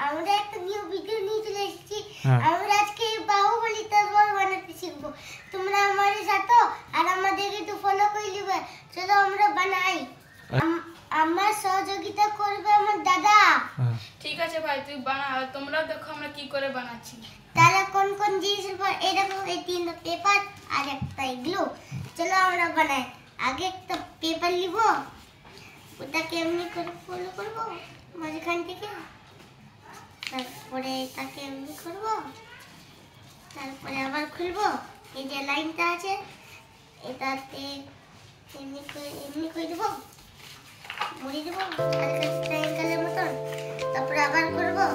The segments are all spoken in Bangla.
আমরা একটা নিউ ভিডিও নিয়ে চলে এসেছি। আমরা আজকে বাহুবলী তরবার বানাতে শিখবো। তোমরা আমাদের সাথে আর আমাদেরকে একটু ফলো করে নিবে। চলো আমরা বানাই। আমার সহযোগিতা করবে আমার দাদা। ঠিক আছে ভাই, তুই বানা। তোমরা দেখো আমরা কি করে বানাচ্ছি। তাহলে কোন কোন জিনিসের উপর এই দেখো, এই তিনটা পেপার আর একটা গ্লু। চলো আমরা বানাই। আগে একটা পেপার নিব, ওটাকে এমনি করে ফলো করবো মাঝখান থেকে, তারপরে এটাকে এমনি করবো, তারপরে আবার খুলবো। এই যে লাইনটা আছে এটাতে এমনি করে দেবো, মুড়ি দেবো হালকা ট্রায়াঙ্গেলের মতন। তারপরে আবার করবো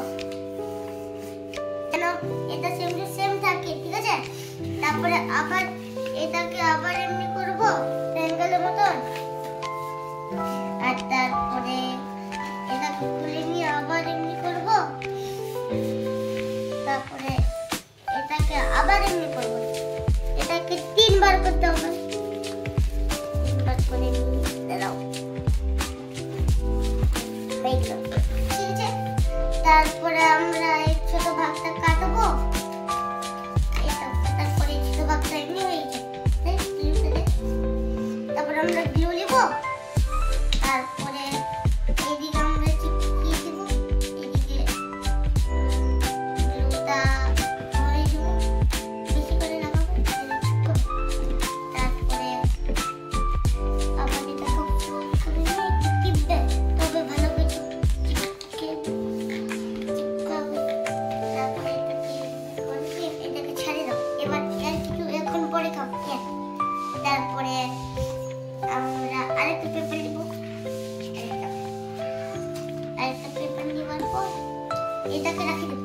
কেন এটা সেম থাকে, ঠিক আছে। তারপরে আবার এটাকে আবার এমনি করবো ট্রায়াঙ্গেলের মতন। আর তারপরে এটাকে খুলে নিয়ে আবার এমনি করবো। তারপরে এটাকে আবার এমনি করবো। এটাকে 3 বার করতে হবে। 3 বার করে নিয়ে দাও, ঠিক আছে। তারপরে আমরা এই ছোট ভাগটা কাটবো। তারপরে ছোট ভাগটা এমনি হয়ে যাবে। তারপরে আমরা গ্লু নিব। তারপরে এইদিকে আমরা চিপকিয়ে দিব, এইদিকে গ্লুটা ভরে দিব, বেশি করে লাগাবো। তারপরে আবার এটা খুব করে নিয়ে টিপবে, তবে ভালো করে চিপকাবে। তারপরে এটাকে ছাড়িয়ে দাও। এবার কিছু এখন পরে খাও। তারপরে আমরা আরেকটা পেপার নিব। আরেকটা পেপার নেওয়ার পর এটাকে রাখি দেব,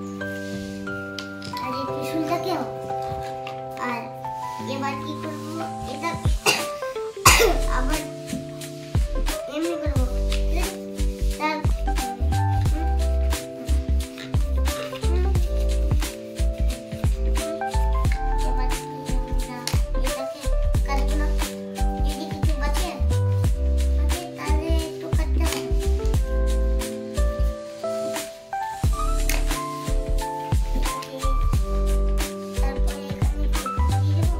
আর এই ত্রিশূলটাকেও। আর এবার কি করবো, এটা আবার এমনি করবো, ঠিক আছে। এবার এটাকে কাটবো না, যদি কিছু বাঁচে তাহলে একটু কাটতে হবে। তারপরে এখানে একটু দিয়ে দেবো।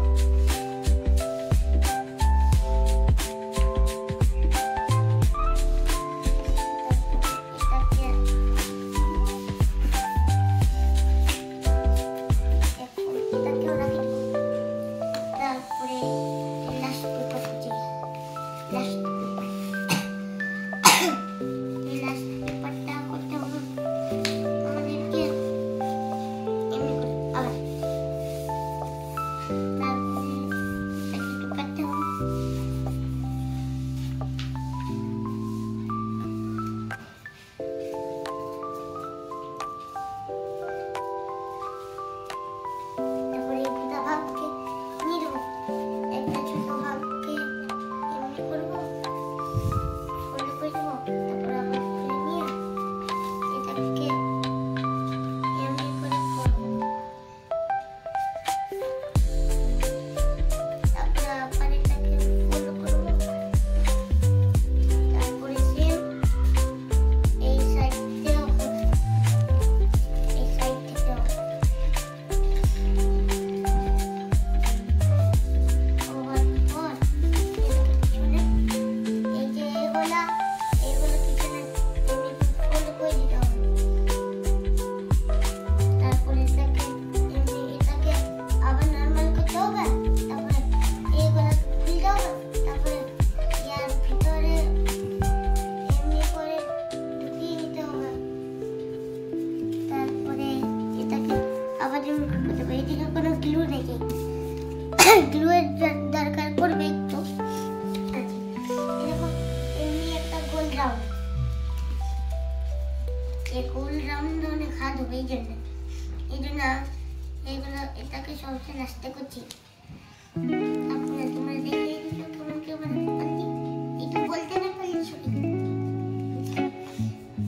এটাকেও রাখি দেবো। তারপরে লাস্ট পেপার হচ্ছে লাস্ট পেপারটা করতে হবে আমাদেরকে এমনি করে আবার। তারপরে এটাকে একটু কাটতে হবে। তারপরে এই দুটা ভাগকে নিয়ে দেবো। একটা ছোট ভাগকে এমনি করবো, ফোল্ড করে দেবো। তারপরে আবার খুলে নিয়ে এটাকে এমনি করে করবো। তারপরে আবার এটাকে ফোল্ড করবো। তারপরে সেম এই সাইড থেকেও হবে, এই সাইড থেকেও। হওয়ার পর এটাকে পিছনে, এই যে এগুলো পিছনে এমনি ফোল্ড করে দিতে হবে। তারপরে এটাকে আবার নর্মাল করতে হবে। তারপরে এইগুলো খুলতে হবে। তারপরে ইয়ার ভিতরে এমনি করে ঢুকিয়ে নিতে হবে। তারপরে এটাকে আবার এমনি করতে হবে। এদিকে কোনো গ্লু নেই, গ্লু এর দরকার পড়বে একটু। এরকম এমনি একটা গোল রাউন্ড, এই গোল রাউন্ড অনেক হাত হবে। এই জন্য এইগুলো এটাকে সবচেয়ে লাস্টে করছি। আপনারা তোমরা দেখে কোনো কেউ বানাতে পারলি, একটু বলতে না পারলে ছবি।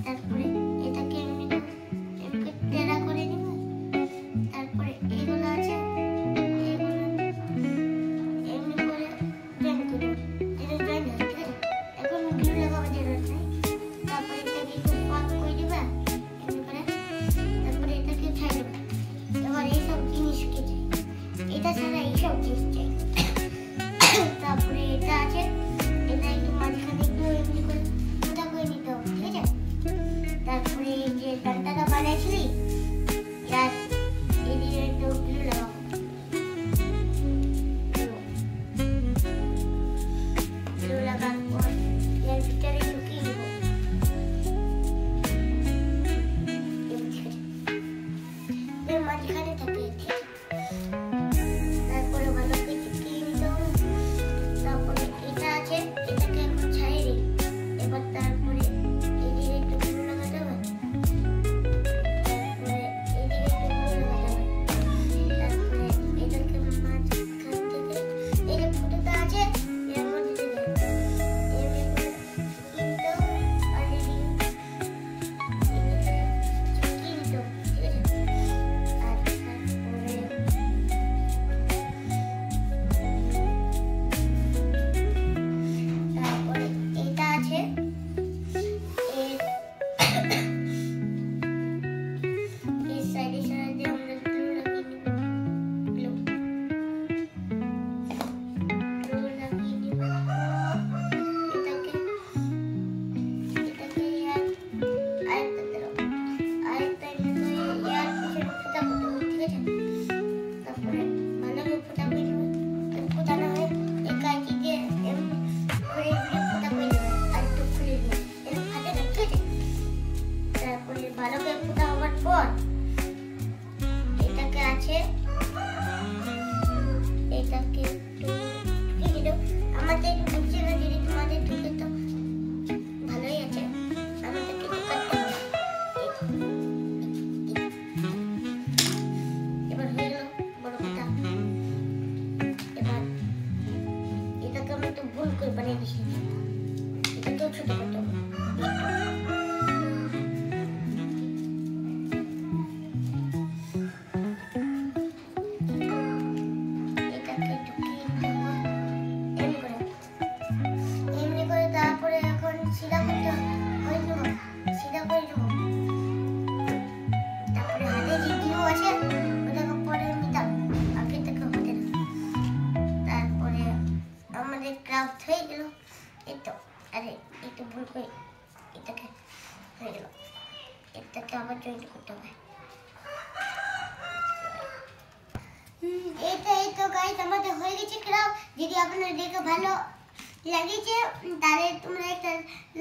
তারপরে এটাকে এমনি টেরা করে নিব। তারপরে এইগুলো আছে, এইগুলো এমনি করে জয়েন করবো। এটা জয়েন হয়, ঠিক আছে। এখন গ্লু লাগাবো, জরুরত নেই। তারপরে এটাকে একটু ফাঁক করে দিবা এমনি করে। এটাকে হয়ে গেল, এটাকে আবার জয়েন্ট করতে হবে। এই তো গাইস আমাদের হয়ে গেছে ক্রাফট। যদি আপনাদের দেখে ভালো লাগিয়েছে তাহলে তোমরা একটা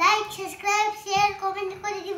লাইক, সাবস্ক্রাইব, শেয়ার, কমেন্ট করে দিবে।